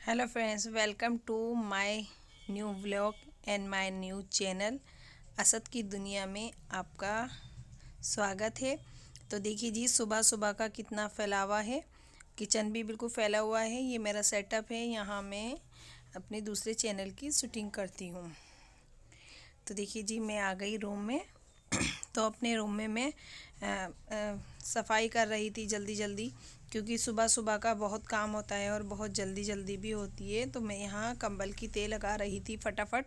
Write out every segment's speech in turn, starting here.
Hello friends, welcome to my new vlog and my new channel. Asad की दुनिया में आपका स्वागत है। तो देखिए जी, सुबह सुबह का कितना फैलावा है। किचन भी बिल्कुल फैला हुआ है। ये मेरा सेटअप है, यहाँ मैं अपने दूसरे चैनल की शूटिंग करती हूँ। तो देखिए जी, मैं आ गई रूम में। तो अपने रूम में मैं सफाई कर रही थी जल्दी जल्दी, क्योंकि सुबह सुबह का बहुत काम होता है और बहुत जल्दी जल्दी भी होती है। तो मैं यहाँ कंबल की तह लगा रही थी फटाफट।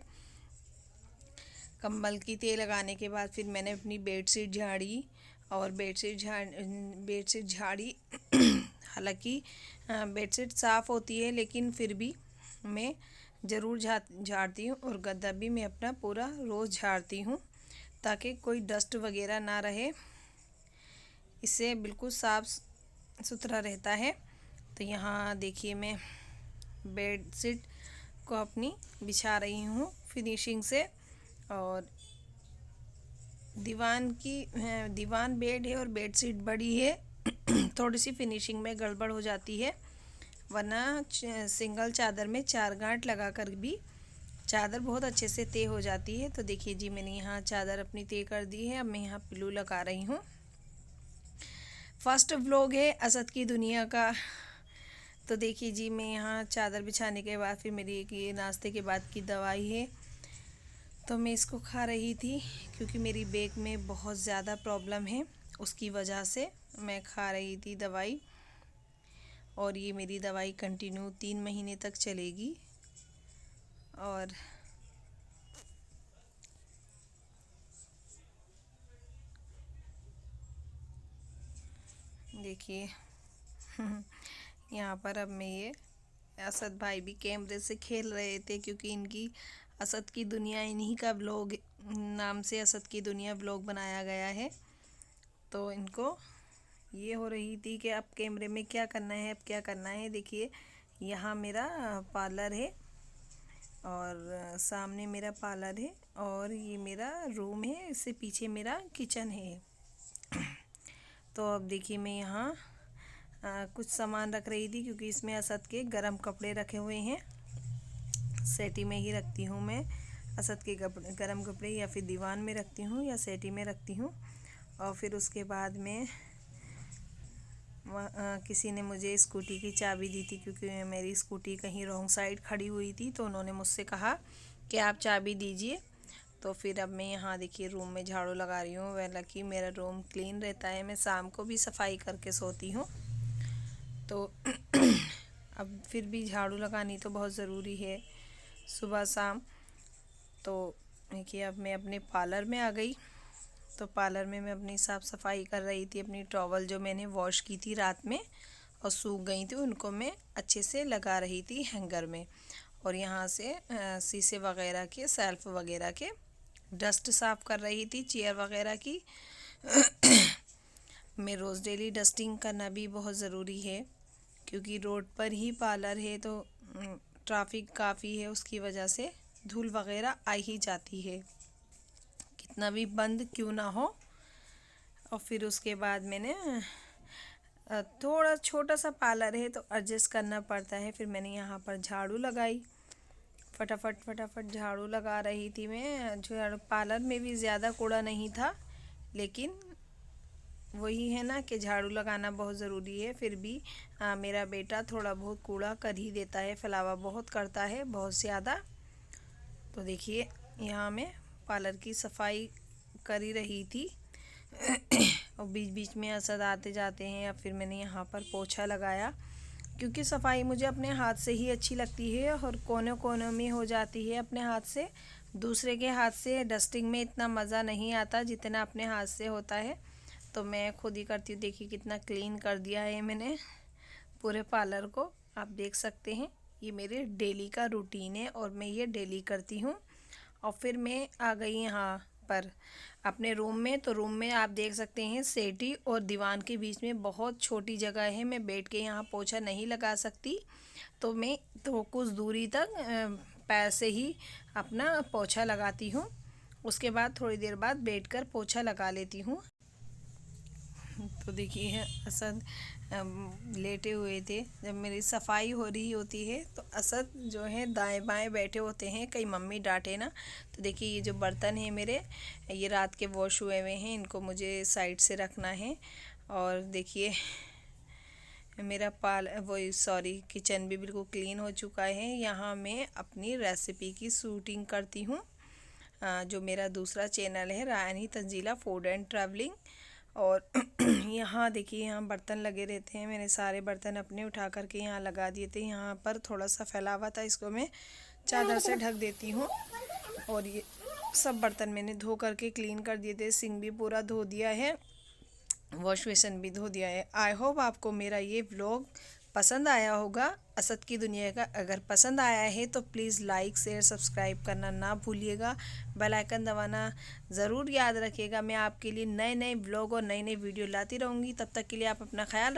कंबल की तह लगाने के बाद फिर मैंने अपनी बेडशीट झाड़ी और बेडशीट झाड़ी हालांकि बेडशीट साफ़ होती है, लेकिन फिर भी मैं ज़रूर झाड़ती हूँ। और गद्दा भी मैं अपना पूरा रोज़ झाड़ती हूँ, ताकि कोई डस्ट वगैरह ना रहे। इससे बिल्कुल साफ़ सुथरा रहता है। तो यहाँ देखिए, मैं बेडशीट को अपनी बिछा रही हूँ फिनिशिंग से। और दीवान बेड है और बेडशीट बड़ी है। थोड़ी सी फिनिशिंग में गड़बड़ हो जाती है, वरना सिंगल चादर में 4 गांठ लगा कर भी चादर बहुत अच्छे से तय हो जाती है। तो देखिए जी, मैंने यहाँ चादर अपनी तय कर दी है। अब मैं यहाँ पिल्लू लगा रही हूँ। फर्स्ट व्लॉग है असद की दुनिया का। तो देखिए जी, मैं यहाँ चादर बिछाने के बाद फिर मेरी एक ये नाश्ते के बाद की दवाई है, तो मैं इसको खा रही थी, क्योंकि मेरी बैक में बहुत ज़्यादा प्रॉब्लम है। उसकी वजह से मैं खा रही थी दवाई। और ये मेरी दवाई कंटिन्यू 3 महीने तक चलेगी। और देखिए यहाँ पर अब मैं ये असद भाई भी कैमरे से खेल रहे थे, क्योंकि इनकी असद की दुनिया इन्हीं का ब्लॉग नाम से असद की दुनिया ब्लॉग बनाया गया है। तो इनको ये हो रही थी कि अब कैमरे में क्या करना है, अब क्या करना है। देखिए, यहाँ मेरा पार्लर है और सामने मेरा पार्लर है और ये मेरा रूम है, इससे पीछे मेरा किचन है। तो अब देखिए, मैं यहाँ कुछ सामान रख रही थी, क्योंकि इसमें असद के गरम कपड़े रखे हुए हैं। सेटी में ही रखती हूँ मैं असद के गरम कपड़े, या फिर दीवान में रखती हूँ या सेटी में रखती हूँ। और फिर उसके बाद में किसी ने मुझे स्कूटी की चाबी दी थी, क्योंकि मेरी स्कूटी कहीं रॉन्ग साइड खड़ी हुई थी। तो उन्होंने मुझसे कहा कि आप चाबी दीजिए। तो फिर अब मैं यहाँ देखिए रूम में झाड़ू लगा रही हूँ। वह कि मेरा रूम क्लीन रहता है, मैं शाम को भी सफाई करके सोती हूँ। तो अब फिर भी झाड़ू लगानी तो बहुत ज़रूरी है सुबह शाम। तो देखिए, अब मैं अपने पार्लर में आ गई। तो पार्लर में मैं अपनी साफ़ सफाई कर रही थी। अपनी टॉवल जो मैंने वॉश की थी रात में और सूख गई थी, उनको मैं अच्छे से लगा रही थी हैंगर में। और यहाँ से शीशे वगैरह के, सेल्फ वगैरह के डस्ट साफ़ कर रही थी, चेयर वगैरह की। मैं रोज़ डेली डस्टिंग करना भी बहुत ज़रूरी है, क्योंकि रोड पर ही पार्लर है, तो ट्रैफिक काफ़ी है, उसकी वजह से धूल वगैरह आ ही जाती है, कितना भी बंद क्यों ना हो। और फिर उसके बाद मैंने थोड़ा छोटा सा पार्लर है, तो एडजस्ट करना पड़ता है। फिर मैंने यहाँ पर झाड़ू लगाई, फटाफट फटाफट झाड़ू लगा रही थी मैं। जो पार्लर में भी ज़्यादा कूड़ा नहीं था, लेकिन वही है ना कि झाड़ू लगाना बहुत ज़रूरी है। फिर भी मेरा बेटा थोड़ा बहुत कूड़ा कर ही देता है, फैलावा बहुत करता है, बहुत ज़्यादा। तो देखिए, यहाँ मैं पार्लर की सफाई कर ही रही थी और बीच बीच में असद आते जाते हैं। या फिर मैंने यहाँ पर पोछा लगाया, क्योंकि सफाई मुझे अपने हाथ से ही अच्छी लगती है और कोनों कोनों में हो जाती है अपने हाथ से। दूसरे के हाथ से डस्टिंग में इतना मज़ा नहीं आता जितना अपने हाथ से होता है। तो मैं खुद ही करती हूँ। देखिए कितना क्लीन कर दिया है मैंने पूरे पार्लर को, आप देख सकते हैं। ये मेरे डेली का रूटीन है और मैं ये डेली करती हूँ। और फिर मैं आ गई यहाँ पर अपने रूम में। तो रूम में आप देख सकते हैं, सेटी और दीवान के बीच में बहुत छोटी जगह है, मैं बैठ के यहाँ पोछा नहीं लगा सकती। तो मैं तो कुछ दूरी तक पैर से ही अपना पोछा लगाती हूँ। उसके बाद थोड़ी देर बाद बैठकर पोछा लगा लेती हूँ। तो देखिए असद लेटे हुए थे। जब मेरी सफाई हो रही होती है तो असद जो है दाएं बाएं बैठे होते हैं, कहीं मम्मी डांटे ना। तो देखिए ये जो बर्तन है मेरे, ये रात के वॉश हुए हुए हैं, इनको मुझे साइड से रखना है। और देखिए मेरा किचन भी बिल्कुल क्लीन हो चुका है। यहाँ मैं अपनी रेसिपी की शूटिंग करती हूँ। जो मेरा दूसरा चैनल है रायनी तंजीला फूड एंड ट्रैवलिंग। और यहाँ देखिए यहाँ बर्तन लगे रहते हैं। मैंने सारे बर्तन अपने उठा करके यहाँ लगा दिए थे। यहाँ पर थोड़ा सा फैला हुआ था, इसको मैं चादर से ढक देती हूँ। और ये सब बर्तन मैंने धो करके क्लीन कर दिए थे। सिंक भी पूरा धो दिया है, वॉश बेसिन भी धो दिया है। आई होप आपको मेरा ये व्लॉग पसंद आया होगा असद की दुनिया का। अगर पसंद आया है तो प्लीज़ लाइक शेयर सब्सक्राइब करना ना भूलिएगा। बेल आइकन दबाना ज़रूर याद रखिएगा। मैं आपके लिए नए नए व्लॉग और नई नई वीडियो लाती रहूँगी। तब तक के लिए आप अपना ख्याल